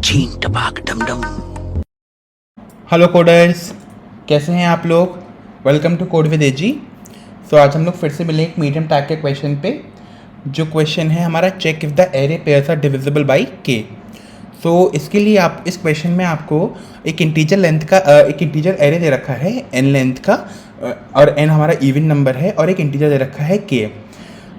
छीन टपाक डम डम। हेलो कोडर्स, कैसे हैं आप लोग। वेलकम टू कोड विद एजी। सो आज हम लोग फिर से मिले एक मीडियम टैग के क्वेश्चन पे। जो क्वेश्चन है हमारा, check if the array pairs are divisible by k. So इसके लिए आप इस क्वेश्चन में आपको एक इंटीजर लेंथ का एक इंटीजर एरे दे रखा है n लेंथ का, और n हमारा इवन नंबर है, और एक इंटीजर दे रखा है k।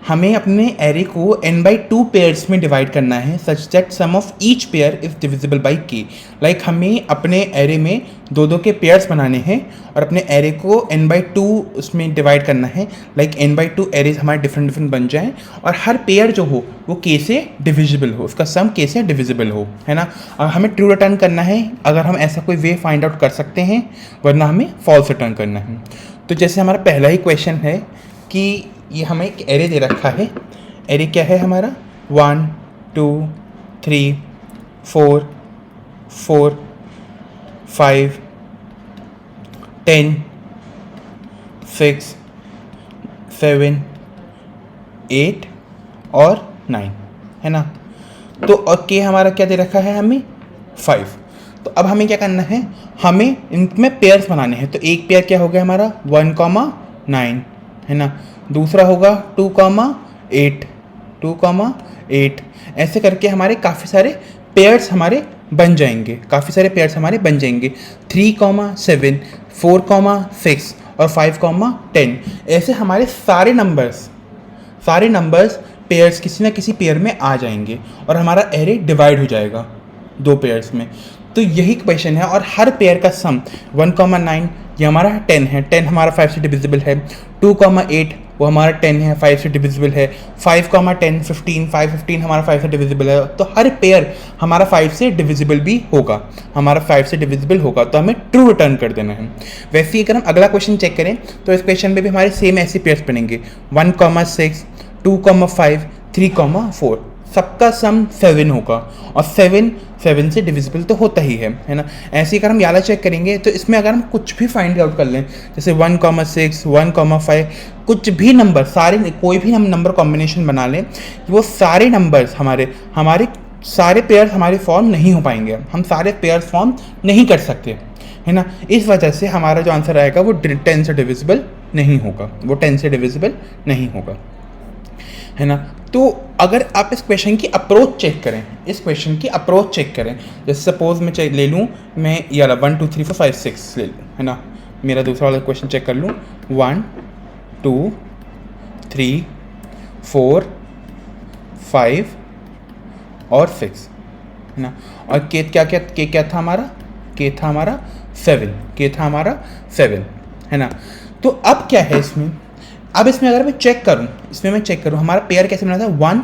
हमें अपने एरे को n/2 पेयर्स में डिवाइड करना है such that sum of each pair is divisible by k। Like हमें अपने एरे में दो दो के पेयर्स बनाने हैं और अपने एरे को n/2 उसमें डिवाइड करना है। लाइक n/2 एरेज हमारे डिफरेंट डिफरेंट बन जाएं और हर पेयर जो हो वो k से डिविजिबल हो, उसका सम k से डिविजिबल हो, है ना। और हमें ट्रू रिटर्न करना है अगर हम ऐसा कोई वे फाइंड आउट कर सकते हैं, वरना हमें फॉल्स रिटर्न करना है। तो जैसे हमारा पहला ही क्वेश्चन है कि ये हमें एक एरे दे रखा है। एरे क्या है हमारा, 1 2 3 4 4 5 10 6 7 8 और 9, है ना। तो और के हमारा क्या दे रखा है हमें, 5। तो अब हमें क्या करना है, हमें इनमें पेयर्स बनाने हैं। तो एक पेयर क्या हो गया हमारा 1,9, है ना। दूसरा होगा 2,8 2,8। ऐसे करके हमारे काफ़ी सारे पेयर्स हमारे बन जाएंगे, 3,7 4,6 और 5,10। ऐसे हमारे सारे नंबर्स पेयर्स किसी ना किसी पेयर में आ जाएंगे और हमारा एरे डिवाइड हो जाएगा 2 पेयर्स में। तो यही क्वेश्चन है। और हर पेयर का सम 1,9 ये हमारा 10 है, 10 हमारा 5 से डिविजिबल है। 2,8 वो हमारा 10 है, 5 से डिविजिबल है। 5,10 15 5 हमारा 5 से डिविजिबल है। तो हर पेयर हमारा 5 से डिविजिबल भी होगा, तो हमें ट्रू रिटर्न कर देना है। वैसे ही अगर हम अगला क्वेश्चन चेक करें तो इस क्वेश्चन में भी हमारे सेम ऐसे पेयर्स बनेंगे, 1,6 2,5 3,4। सबका सम 7 होगा और 7 से डिविजिबल तो होता ही है ना। ऐसे ही अगर हम याला चेक करेंगे तो इसमें अगर हम कुछ भी फाइंड आउट कर लें, जैसे 1,6 1,5, कुछ भी नंबर, कोई भी हम नंबर कॉम्बिनेशन बना लें, वो सारे नंबर्स हमारे सारे पेयर्स हमारे फॉर्म नहीं हो पाएंगे, हम सारे पेयर्स फॉर्म नहीं कर सकते, है ना। इस वजह से हमारा जो आंसर आएगा वो 10 से डिविजिबल नहीं होगा, है ना। तो अगर आप इस क्वेश्चन की अप्रोच चेक करें, जैसे सपोज मैं ले लूँ, मैं ये 1 2 3 4 5 6 ले लूँ, है ना। मेरा दूसरा वाला क्वेश्चन चेक कर लूँ, 1 2 3 4 5 और 6, है ना। और के क्या था हमारा, के था हमारा 7, है ना। तो अब क्या है इसमें, अगर मैं चेक करूं हमारा पेयर कैसे बना था, 1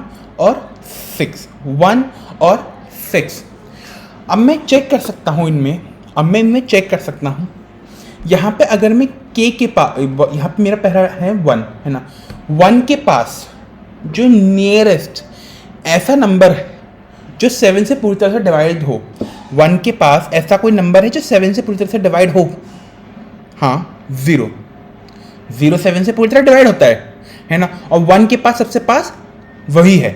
और 6। अब मैं चेक कर सकता हूं यहाँ पे अगर मैं के पास, यहाँ पे मेरा पहला है 1, है ना। 1 के पास जो नियरेस्ट ऐसा नंबर है जो 7 से पूरी तरह से डिवाइड हो, 1 के पास ऐसा कोई नंबर है जो 7 से पूरी तरह से डिवाइड हो, हाँ 0 7 से पूरी तरह डिवाइड होता है ना। और 1 के पास सबसे पास वही है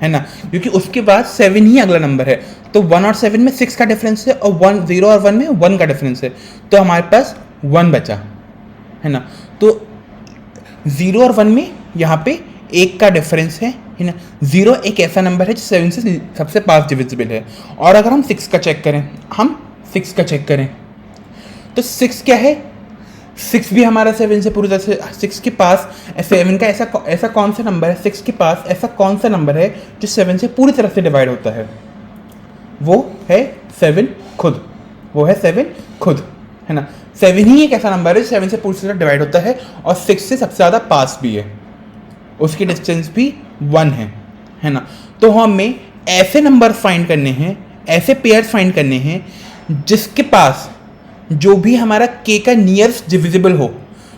ना, क्योंकि उसके बाद 7 ही अगला नंबर है। तो 1 और 7 में 6 का डिफरेंस है, और 0 और 1 में 1 का डिफरेंस है, तो हमारे पास 1 बचा, है ना। तो 0 और 1 में यहाँ पे 1 का डिफरेंस है ना। 0 एक ऐसा नंबर है जो 7 से सबसे पास डिविजिबल है। और अगर हम 6 का चेक करें, तो 6 क्या है, 6 भी हमारा 7 से पूरी तरह से, 6 के पास 7 का ऐसा कौन सा नंबर है, 6 के पास ऐसा कौन सा नंबर है जो 7 से पूरी तरह से डिवाइड होता है, वो है 7 खुद, है ना। 7 ही एक ऐसा नंबर है जो 7 से पूरी तरह डिवाइड होता है और 6 से सबसे ज़्यादा पास भी है, उसकी डिस्टेंस भी 1 है ना। तो हमें ऐसे नंबर फाइंड करने हैं, ऐसे पेयर्स फाइंड करने हैं जिसके पास जो भी हमारा k का नियरेस्ट डिविजिबल हो,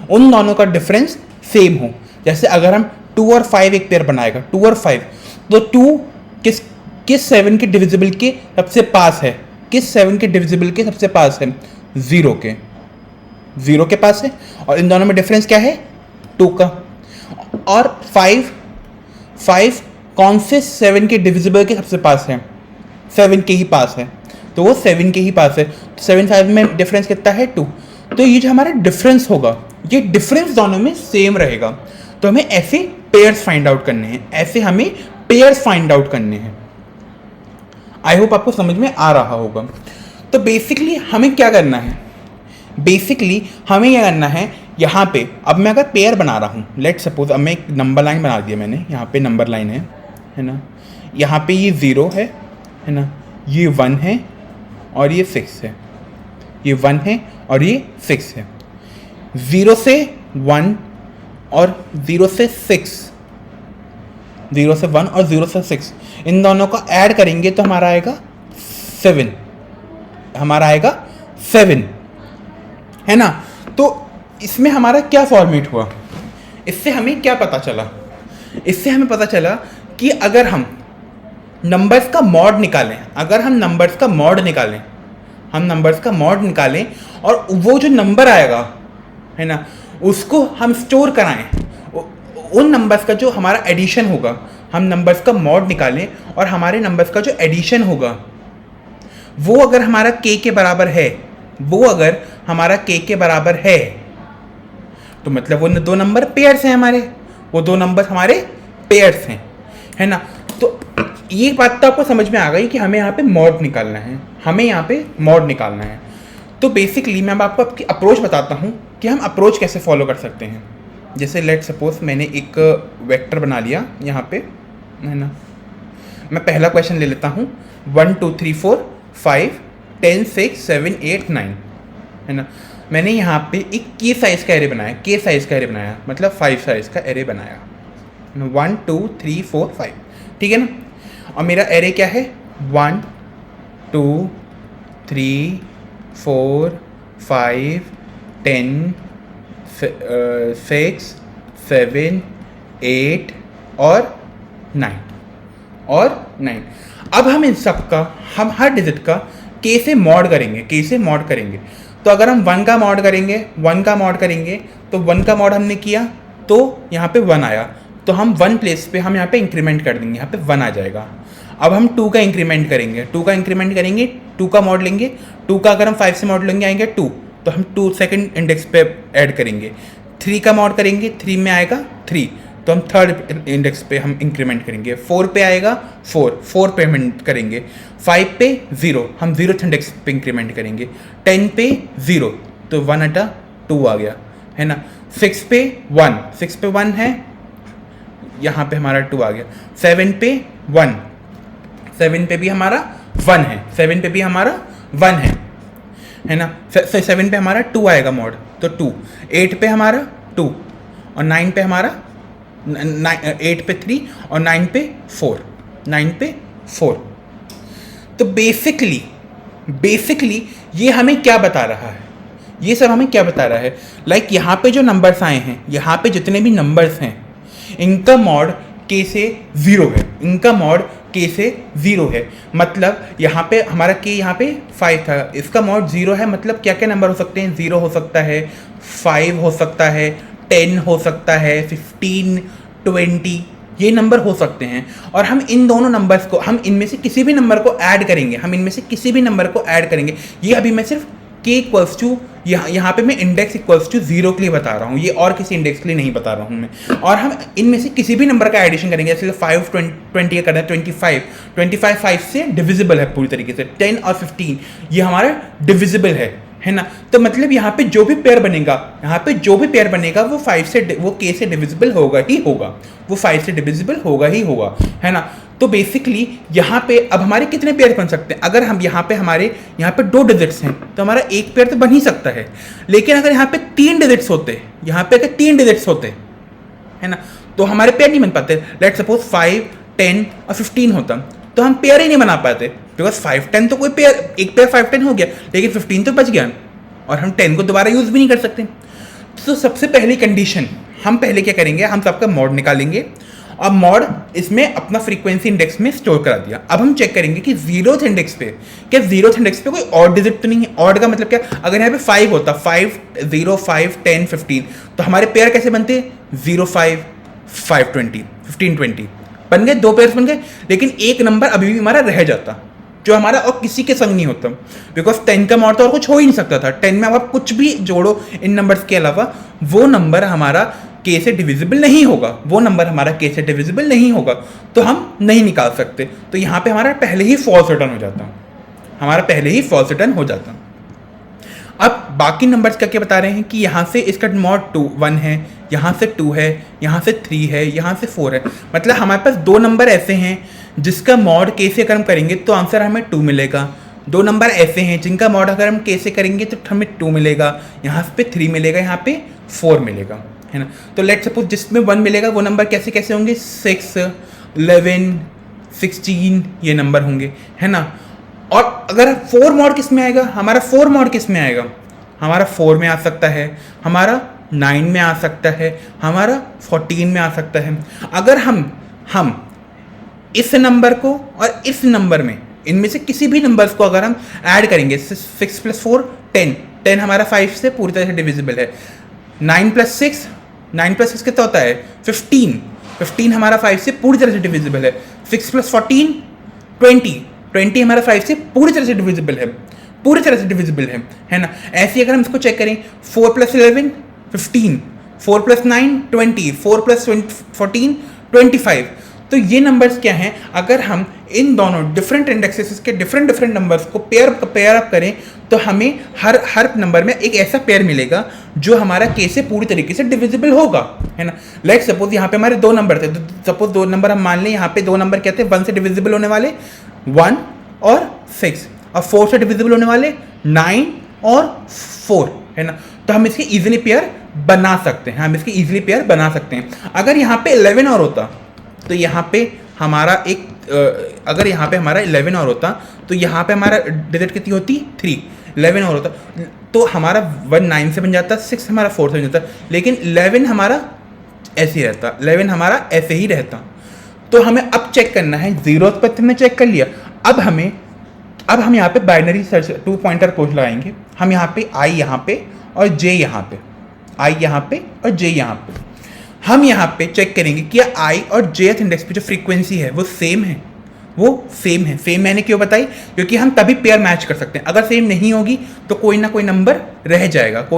उन दोनों का डिफरेंस सेम हो। जैसे अगर हम 2 और 5 एक पेयर बनाएगा, 2 और 5, तो 2 किस 7 के डिविजिबल के सबसे पास है, 0 के पास है। और इन दोनों में डिफरेंस क्या है, 2 का। और 5 कौन से 7 के डिविजिबल के सबसे पास है, 7 के ही पास है। तो वो 7 के ही पास है, तो 7 5 में डिफरेंस कितना है 2। तो ये जो हमारा डिफरेंस होगा, ये डिफरेंस दोनों में सेम रहेगा। तो हमें ऐसे पेयर्स फाइंड आउट करने हैं, ऐसे हमें पेयर्स फाइंड आउट करने हैं। आई होप आपको समझ में आ रहा होगा। तो बेसिकली हमें क्या करना है, बेसिकली हमें क्या करना है, यहाँ पे अब मैं अगर पेयर बना रहा हूँ, लेट सपोज अब मैं एक नंबर लाइन बना दिया मैंने, यहाँ पे नंबर लाइन है ना, यहाँ पे ये 0 है ना, ये 1 है और ये 6 है, ये 1 है और ये 6 है। 0 से 1 और 0 से 6, 0 से 1 और 0 से 6, इन दोनों को ऐड करेंगे तो हमारा आएगा 7, हमारा आएगा 7 है ना। तो इसमें हमारा क्या फॉर्मेट हुआ, इससे हमें क्या पता चला, इससे हमें पता चला कि अगर हम नंबर्स का मॉड निकालें, अगर हम नंबर्स का मॉड निकालें, हम नंबर्स का मॉड निकालें और वो जो नंबर आएगा है ना, उसको हम स्टोर कराएं, उन नंबर्स का जो हमारा एडिशन होगा, हम नंबर्स का मॉड निकालें और हमारे नंबर्स का जो एडिशन होगा वो अगर हमारा k के बराबर है, वो अगर हमारा k के बराबर है, तो मतलब वो दो नंबर पेयर्स हैं हमारे, वो दो नंबर हमारे पेयर्स हैं, है ना। तो ये बात तो आपको समझ में आ गई कि हमें यहाँ पे मॉड निकालना है, हमें यहाँ पे मॉड निकालना है। तो बेसिकली मैं आपको आपकी अप्रोच बताता हूँ कि हम अप्रोच कैसे फॉलो कर सकते हैं। जैसे लेट सपोज मैंने एक वेक्टर बना लिया यहाँ पे, है ना। मैं पहला क्वेश्चन ले लेता हूँ, 1 2 3 4 5 10 6 7 8 9, है ना। मैंने यहाँ पे एक के साइज़ का एरे बनाया, के साइज़ का एरे बनाया, मतलब 5 साइज़ का एरे बनाया, 1 2 3 4 5, ठीक है ना। और मेरा एरे क्या है, 1 2 3 4 5 10 6 7 8 और 9। अब हम इन सब का, हम हर डिजिट का के से मॉड करेंगे, के से मॉड करेंगे। तो अगर हम 1 का मॉड करेंगे, 1 का मॉड करेंगे, तो 1 का मॉड हमने किया तो यहाँ पे 1 आया, तो हम 1 प्लेस पे हम यहाँ पे इंक्रीमेंट कर देंगे, यहाँ पे 1 आ जाएगा। अब हम 2 का इंक्रीमेंट करेंगे, 2 का इंक्रीमेंट करेंगे, 2 का मॉड लेंगे, 2 का अगर हम 5 से मॉड लेंगे आएंगे 2, तो हम 2 सेकंड इंडेक्स पे ऐड करेंगे। 3 का मॉड करेंगे, 3 में आएगा 3, तो हम थर्ड इंडेक्स पे हम इंक्रीमेंट करेंगे। 4 पे आएगा 4 पे हम करेंगे। 5 पे 0, हम 0th इंडेक्स पे इंक्रीमेंट करेंगे। 10 पे 0, तो 1 हटा 2 आ गया, है ना। 6 पे 1 है, यहाँ पे हमारा 2 आ गया। 7 पे 1, 7 पे भी हमारा 1 है, 7 पे भी हमारा 1 है ना। 7 पे हमारा 2 आएगा मॉड, तो 2। 8 पे हमारा 2 और 9 पे हमारा 8 पे 3 और 9 पे 4। तो बेसिकली ये हमें क्या बता रहा है, ये सब हमें क्या बता रहा है, लाइक यहाँ पे जो नंबर्स आए हैं, यहाँ पे जितने भी नंबर्स हैं, इनका मॉड k से 0 है, इनका मॉड k से 0 है। मतलब यहाँ पे हमारा k यहाँ पे 5 था, इसका मॉड 0 है, मतलब क्या क्या नंबर हो सकते हैं, 0 हो सकता है, 5 हो सकता है, 10 हो सकता है, 15 20, ये नंबर हो सकते हैं। और हम इन दोनों नंबर्स को, हम इनमें से किसी भी नंबर को ऐड करेंगे, हम इनमें से किसी भी नंबर को ऐड करेंगे। ये अभी मैं सिर्फ k इक्वल्स टू, यहाँ पे मैं इंडेक्स इक्वल्स टू 0 के लिए बता रहा हूँ, ये और किसी इंडेक्स के लिए नहीं बता रहा हूँ मैं। और हम इनमें से किसी भी नंबर का एडिशन करेंगे, जैसे 5 20 का करना है, 25 5 से डिविजिबल है पूरी तरीके से। 10 और 15 ये हमारा डिविजिबल है ना। तो मतलब यहाँ पे जो भी पेयर बनेगा, वो 5 से, वो k से डिविजिबल होगा ही होगा, वो 5 से डिविजिबल होगा ही होगा, है ना। तो बेसिकली यहाँ पे अब हमारे कितने पेयर बन सकते हैं, अगर हम यहाँ पे हमारे यहाँ पे 2 डिजिट्स हैं तो हमारा एक पेयर तो बन ही सकता है। लेकिन अगर यहाँ पे 3 डिजिट्स होते, यहाँ पे अगर 3 डिजिट्स होते, है ना, तो हमारे पेयर नहीं बन पाते। लेट सपोज 5 10 और 15 होता, तो हम पेयर ही नहीं बना पाते, बिकॉज 5 10 तो कोई पेयर, एक पेयर 5 10 हो गया, लेकिन 15 तो बच गया और हम 10 को दोबारा यूज भी नहीं कर सकते। तो सबसे पहली कंडीशन, हम पहले क्या करेंगे, हम सबका मॉड निकालेंगे और मॉड इसमें अपना फ्रीक्वेंसी इंडेक्स में स्टोर करा दिया। अब हम चेक करेंगे कि 0th इंडेक्स पे, क्या 0th इंडेक्स पे कोई ऑड डिजिट तो नहीं है। ऑड का मतलब क्या, अगर यहाँ पे 5 होता, 5 0 5 10 15, तो हमारे पेयर कैसे बनते, 0 5 5 20 15 20 बन गए, 2 पेयर्स बन गए। लेकिन एक नंबर अभी भी हमारा रह जाता, जो हमारा और किसी के संग नहीं होता, बिकॉज 10 का मॉड तो और कुछ हो ही नहीं सकता था। 10 में अब आप कुछ भी जोड़ो इन नंबर्स के अलावा, वो नंबर हमारा के से डिविजिबल नहीं होगा, वो नंबर हमारा के से डिविजिबल नहीं होगा, तो हम नहीं निकाल सकते। तो यहाँ पे हमारा पहले ही फॉल्स रिटर्न हो जाता, हमारा पहले ही फॉल्स रिटर्न हो जाता। अब बाकी नंबर्स क्या क्या बता रहे हैं कि यहाँ से इसका मॉड 1 है, यहाँ से 2 है, यहाँ से 3 है, यहाँ से 4 है। मतलब हमारे पास दो नंबर ऐसे हैं जिसका मॉड के से अगर हम करेंगे तो आंसर हमें 2 मिलेगा। दो नंबर ऐसे हैं जिनका मॉड अगर हम के से करेंगे तो हमें 2 मिलेगा, यहाँ पे 3 मिलेगा, यहाँ पे 4 मिलेगा, है ना। तो लेट्स सपोज जिसमें 1 मिलेगा वो नंबर कैसे कैसे होंगे, 6, 11, 16 ये नंबर होंगे, है ना। और अगर 4 मॉड किस में आएगा, हमारा 4 मॉड किस में आएगा, हमारा 4 में आ सकता है, हमारा 9 में आ सकता है, हमारा 14 में आ सकता है। अगर हम इस नंबर को और इस नंबर में इनमें से किसी भी नंबर्स को अगर हम ऐड करेंगे, 6 + 4 10, 10 हमारा 5 से पूरी तरह से डिविजिबल है। 9 + 6 कितना होता है, 15, 15 हमारा 5 से पूरी तरह से डिविजिबल है। 6 + 14 20, 20 हमारा 5 से पूरी तरह से डिविजिबल है, पूरी तरह से डिविजिबल है ना। ऐसे ही अगर हम इसको चेक करें, 4 + 11 15, 4 + 9 20, 4 + 14 25। तो ये नंबर्स क्या हैं, अगर हम इन दोनों डिफरेंट इंडेक्सेस के डिफरेंट नंबर्स को पेयर अप करें तो हमें हर नंबर में एक ऐसा पेयर मिलेगा जो हमारा के से पूरी तरीके से डिविजिबल होगा, है ना। लेट्स सपोज यहाँ पे हमारे 2 नंबर थे, तो सपोज 2 नंबर हम मान लें, यहाँ पे 2 नंबर क्या थे 1 से डिविजिबल होने वाले, 1 और 6, और 4 से डिविजिबल होने वाले 9 और 4, है ना। तो हम इसके इजीली पेयर बना सकते हैं, अगर यहाँ पे 11 और होता तो यहाँ पे हमारा अगर यहाँ पे हमारा 11 और होता तो यहाँ पे हमारा डिजिट कितनी होती, 3। 11 और होता तो हमारा 1 9 से बन जाता, 6 हमारा 4 से बन जाता, लेकिन 11 हमारा ऐसे ही रहता, 11 हमारा ऐसे ही रहता। तो हमें अब चेक करना है, जीरोस पर हमने चेक कर लिया, अब हम यहाँ पे बाइनरी सर्च 2 पॉइंटर अप्रोच लगाएंगे। हम यहाँ पे आई यहाँ पे और जे यहाँ पे, आई यहाँ पे और जे यहाँ पे, हम यहाँ पे चेक करेंगे कि आई और जेथ इंडेक्स पे जो फ्रीक्वेंसी है वो सेम है, सेम मैंने क्यों बताई, क्योंकि हम तभी पेयर मैच कर सकते हैं। अगर सेम नहीं होगी तो कोई ना कोई नंबर रह जाएगा, तो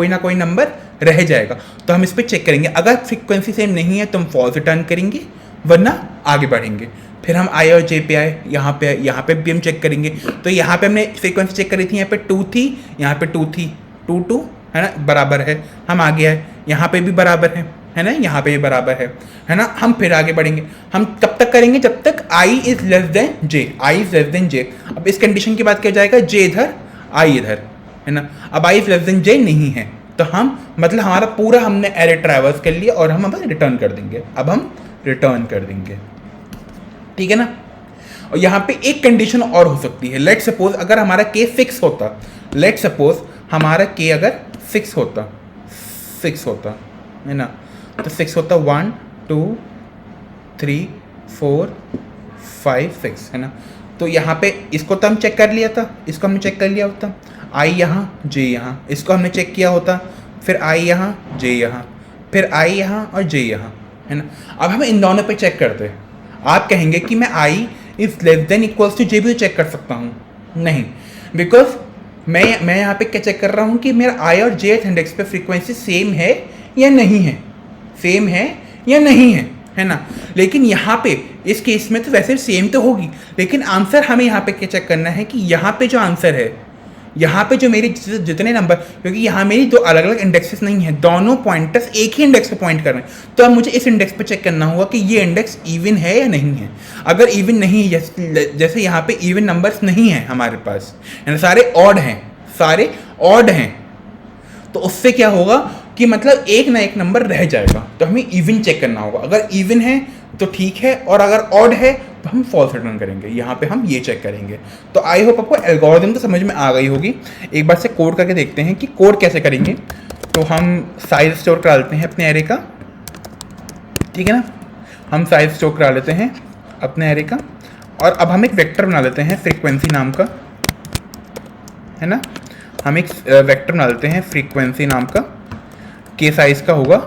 हम इस पर चेक करेंगे। अगर फ्रीक्वेंसी सेम नहीं है तो हम फॉल्स रिटर्न करेंगे, वरना आगे बढ़ेंगे। फिर हम आई और जे पे आए, यहाँ पे भी हम चेक करेंगे। तो यहाँ पे हमने फ्रीक्वेंसी चेक करी थी, यहाँ पे 2 थी, यहाँ पे 2 थी, 2 है ना, बराबर है। हम आगे आए, यहाँ पे भी बराबर है ना, यहाँ पे भी बराबर है ना। हम फिर आगे बढ़ेंगे, हम तब तक करेंगे जब तक आई इज लेस देन जे, अब इस कंडीशन की बात किया जाएगा, जे इधर आई इधर, है ना। अब आई इज लेस देन जे नहीं है तो हम मतलब हमारा पूरा हमने एरे ट्रैवर्स कर लिया और हम अब रिटर्न कर देंगे, ठीक है ना। और यहाँ पे एक कंडीशन और हो सकती है, लेट सपोज अगर हमारा के फिक्स होता, लेट सपोज हमारा के अगर 6 होता है ना, तो 6 होता 1 2 3 4 5 6, है ना। तो यहाँ पे इसको तो हम चेक कर लिया था, इसको हमने चेक कर लिया होता, आई यहाँ जे यहाँ, इसको हमने चेक किया होता, फिर आई यहाँ जे यहाँ, फिर आई यहाँ और जे यहाँ, है ना। अब हम इन दोनों पे चेक करते हैं। आप कहेंगे कि मैं i is less than equals to j भी तो चेक कर सकता हूँ, नहीं, बिकॉज मैं यहाँ पे क्या चेक कर रहा हूँ कि मेरा आई और जे इंडेक्स पे फ्रीक्वेंसी सेम है या नहीं है ना। लेकिन यहाँ पे इस केस में तो वैसे सेम तो होगी, लेकिन आंसर हमें यहाँ पे क्या चेक करना है कि यहाँ पे जो आंसर है, यहाँ पे जो मेरे जितने नंबर, क्योंकि यहाँ मेरी 2 अलग अलग इंडेक्सेस नहीं है, दोनों पॉइंटर्स एक ही इंडेक्स पे पॉइंट कर रहे हैं, तो अब मुझे इस इंडेक्स पे चेक करना होगा कि ये इंडेक्स इवन है या नहीं है। अगर इवन नहीं है, जैसे यहाँ पे इवन नंबर्स नहीं है हमारे पास, सारे ऑड हैं, तो उससे क्या होगा कि मतलब एक ना एक नंबर रह जाएगा, तो हमें इवन चेक करना होगा। अगर इवन है तो ठीक है, और अगर ऑड है तो हम फॉल्स रिटर्न करेंगे। यहाँ पे हम ये चेक करेंगे। तो आई होप आपको एल्गोरिथम तो समझ में आ गई होगी। एक बार से कोड करके देखते हैं कि कोड कैसे करेंगे। तो हम साइज स्टोर करा लेते हैं अपने एरे का, ठीक है ना। हम साइज स्टोर करा लेते हैं अपने एरे का, और अब हम एक वेक्टर बना लेते हैं फ्रीक्वेंसी नाम का, है ना। हम एक वेक्टर बना लेते हैं फ्रीक्वेंसी नाम का, के साइज का होगा,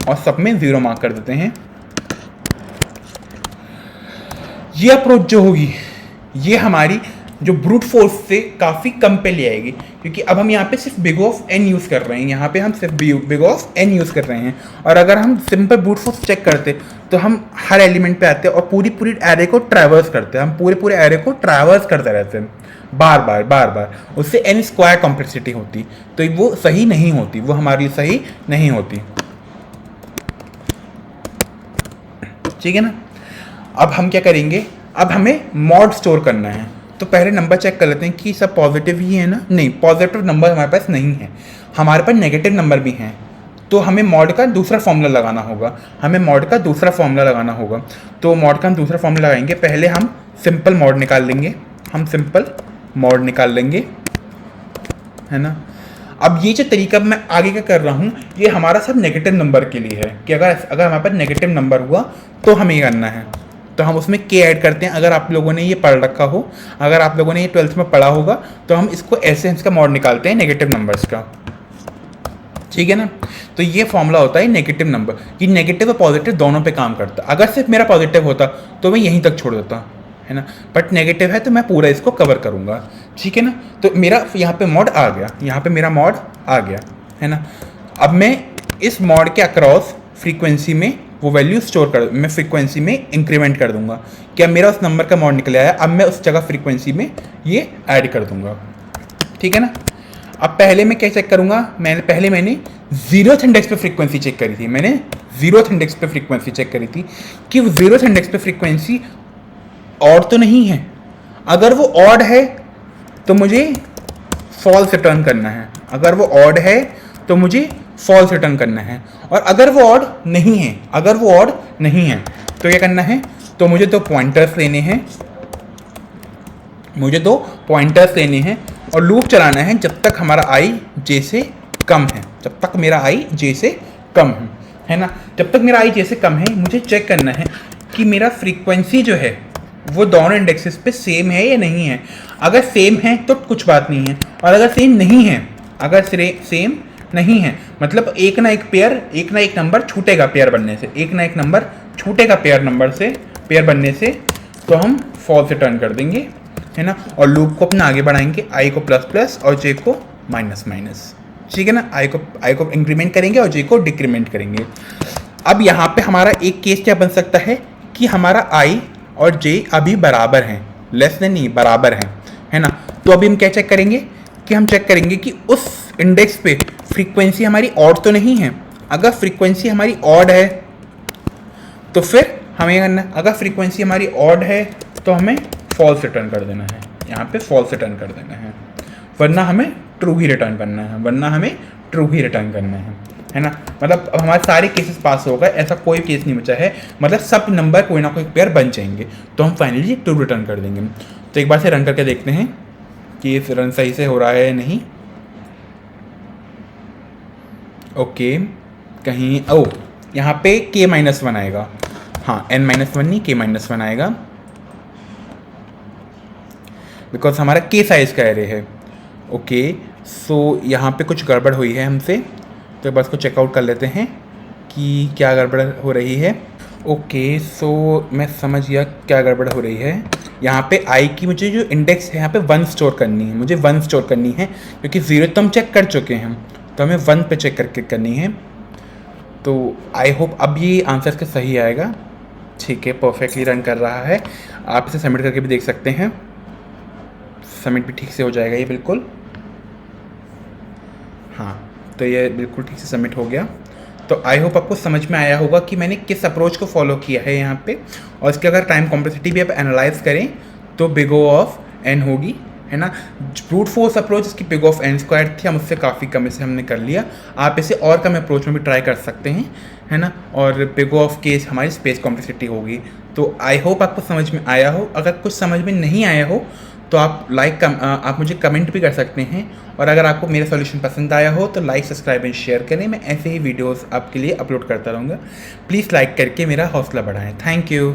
और सब में 0 मार्क कर देते हैं। ये अप्रोच जो होगी ये हमारी जो ब्रूट फोर्स से काफ़ी कम पे ले आएगी, क्योंकि अब हम यहाँ पे सिर्फ बिग ऑफ एन यूज़ कर रहे हैं, यहाँ पे हम सिर्फ बिग ऑफ एन यूज़ कर रहे हैं। और अगर हम सिंपल ब्रूट फोर्स चेक करते तो हम हर एलिमेंट पे आते और पूरी पूरी एरे को ट्रैवर्स करते, हम पूरे एरे को ट्रैवर्स करते रहते हैं बार बार, उससे एन स्क्वायर कॉम्प्लेक्सिटी होती, तो वो सही नहीं होती, वो हमारे लिए सही नहीं होती। ठीक है ना। अब हम क्या करेंगे, अब हमें मॉड स्टोर करना है। तो पहले नंबर चेक कर लेते हैं कि सब पॉजिटिव ही है ना। नहीं, पॉजिटिव नंबर हमारे पास नहीं है, हमारे पास नेगेटिव नंबर भी हैं। तो हमें मॉड का दूसरा फॉर्मूला लगाना होगा, तो मॉड का हम दूसरा फॉर्मूला लगाएंगे। पहले हम सिंपल मॉड निकाल लेंगे, है ना। अब ये जो तरीका मैं आगे का कर रहा हूँ, ये हमारा सब नेगेटिव नंबर के लिए है कि अगर हमारे पास नेगेटिव नंबर हुआ तो हमें ये करना है। तो हम उसमें के ऐड करते हैं। अगर आप लोगों ने ये पढ़ रखा हो, अगर आप लोगों ने ये 12th में पढ़ा होगा, तो हम इसको ऐसे इसका मॉड निकालते हैं नेगेटिव नंबर्स का। ठीक है ना। तो ये फॉर्मूला होता है नेगेटिव नंबर, कि नेगेटिव और पॉजिटिव दोनों पे काम करता। अगर सिर्फ मेरा पॉजिटिव होता तो मैं यहीं तक छोड़ देता, है ना, बट नेगेटिव है तो मैं पूरा इसको कवर करूँगा। ठीक है ना। तो मेरा यहाँ पे मॉड आ गया, है ना। अब मैं इस मॉड के अक्रॉस फ्रीक्वेंसी में वो वैल्यू स्टोर कर, मैं फ्रीक्वेंसी में इंक्रीमेंट कर दूंगा। क्या मेरा उस नंबर का मॉड निकल आया, अब मैं उस जगह फ्रीक्वेंसी में ये ऐड कर दूंगा। ठीक है ना। अब पहले मैं क्या चेक करूंगा, मैंने 0th इंडेक्स पे फ्रीक्वेंसी चेक करी थी, कि 0th इंडेक्स पे फ्रीक्वेंसी ऑड तो नहीं है। अगर वो ऑड है तो मुझे फॉल्स रिटर्न करना है, और अगर वो ऑड नहीं है तो क्या करना है, तो मुझे दो पॉइंटर्स लेने हैं और लूप चलाना है जब तक हमारा आई जे से कम है, है ना। जब तक मेरा आई जे से कम है, मुझे चेक करना है कि मेरा फ्रीक्वेंसी जो है वो दोनों इंडेक्सेस पे सेम है या नहीं है। अगर सेम है तो कुछ बात नहीं है, और अगर सेम नहीं है, मतलब एक ना एक नंबर छूटेगा पेयर बनने से, तो हम फॉल्स रिटर्न कर देंगे, है ना। और लूप को अपना आगे बढ़ाएंगे, आई को प्लस प्लस और जे को माइनस माइनस। ठीक है ना। आई को इंक्रीमेंट करेंगे और जे को डिक्रीमेंट करेंगे। अब यहाँ पे हमारा एक केस क्या बन सकता है कि हमारा आई और जे अभी बराबर हैं, लेस देन नहीं, बराबर हैं, है ना। तो अभी हम क्या चेक करेंगे कि उस इंडेक्स पे फ्रीक्वेंसी हमारी ऑड तो नहीं है। अगर फ्रीक्वेंसी हमारी ऑड है तो फिर हमें करना है, अगर फ्रीक्वेंसी हमारी ऑड है तो हमें फॉल्स रिटर्न कर देना है, यहाँ पे फॉल्स रिटर्न कर देना है, वरना हमें ट्रू ही रिटर्न करना है, ना। मतलब अब हमारे सारे केसेस पास हो गए, ऐसा कोई केस नहीं बचा है, मतलब सब नंबर कोई ना कोई पेयर बन जाएंगे, तो हम फाइनली ट्रू रिटर्न कर देंगे। तो एक बार से रन करके देखते हैं कि ये रन सही से हो रहा है नहीं। ओके, कहीं यहाँ पे k-1 आएगा, हाँ n-1 नहीं k-1 आएगा, बिकॉज हमारा k साइज का एरे है। ओके, सो यहाँ पे कुछ गड़बड़ हुई है हमसे, तो बस को चेकआउट कर लेते हैं कि क्या गड़बड़ हो रही है। ओके, सो मैं समझ गया क्या गड़बड़ हो रही है। यहाँ पे आई की मुझे जो इंडेक्स है यहाँ पे 1 स्टोर करनी है, क्योंकि 0 तो हम चेक कर चुके हैं, तो हमें 1 पे चेक करके करनी है। तो आई होप अब ये आंसर के सही आएगा। ठीक है, परफेक्टली रन कर रहा है। आप इसे सबमिट करके भी देख सकते हैं, सबमिट भी ठीक से हो जाएगा ये बिल्कुल। हाँ, तो ये बिल्कुल ठीक से सबमिट हो गया। तो आई होप आपको समझ में आया होगा कि मैंने किस अप्रोच को फॉलो किया है यहाँ पे, और इसकी अगर टाइम कॉम्प्लेक्सिटी भी आप एनालाइज करें तो बिग O ऑफ n होगी, है ना। ब्रूट फोर्स अप्रोच इसकी बिग O ऑफ n² थी, हम उससे काफ़ी कम इसे हमने कर लिया। आप इसे और कम अप्रोच में भी ट्राई कर सकते हैं, है ना। और बिग O ऑफ k हमारी स्पेस कॉम्प्लेक्सिटी होगी। तो आई होप आपको समझ में आया हो। अगर कुछ समझ में नहीं आया हो तो आप मुझे कमेंट भी कर सकते हैं, और अगर आपको मेरा सॉल्यूशन पसंद आया हो तो लाइक, सब्सक्राइब एंड शेयर करें। मैं ऐसे ही वीडियोस आपके लिए अपलोड करता रहूँगा। प्लीज़ लाइक करके मेरा हौसला बढ़ाएं। Thank you.